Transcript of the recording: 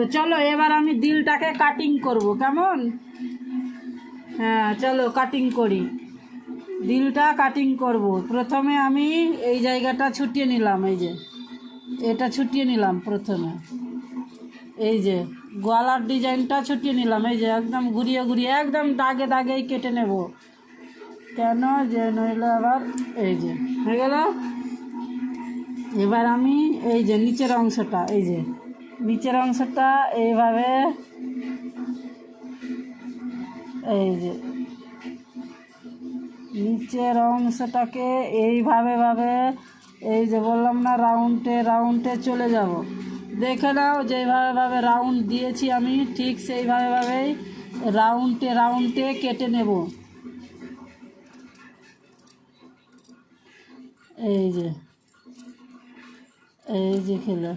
তো চলো এবার আমি দিলটাকে কাটিং করব, কেমন? হ্যাঁ চলো কাটিং করি, দিলটা কাটিং করব। প্রথমে আমি এই জায়গাটা ছুটিয়ে নিলাম, এই যে এটা ছুটিয়ে নিলাম প্রথমে, এই যে গলার ডিজাইনটা ছুটিয়ে নিলাম, এই যে একদম ঘুরিয়ে ঘুরিয়ে একদম দাগে দাগেই কেটে নেব, কেন যে নইলে আবার, এই যে হয়ে গেল। এবার আমি এই যে নিচের অংশটা, এই যে নিচের অংশটা এইভাবে, এই যে নিচের অংশটাকে এইভাবে ভাবে, এই যে বললাম না রাউন্ডে রাউন্ডে চলে যাব, দেখে নাও যেইভাবে ভাবে রাউন্ড দিয়েছি আমি, ঠিক সেইভাবে ভাবেই রাউন্ডে রাউন্ডে কেটে নেব, এই যে, এই যে খেলো।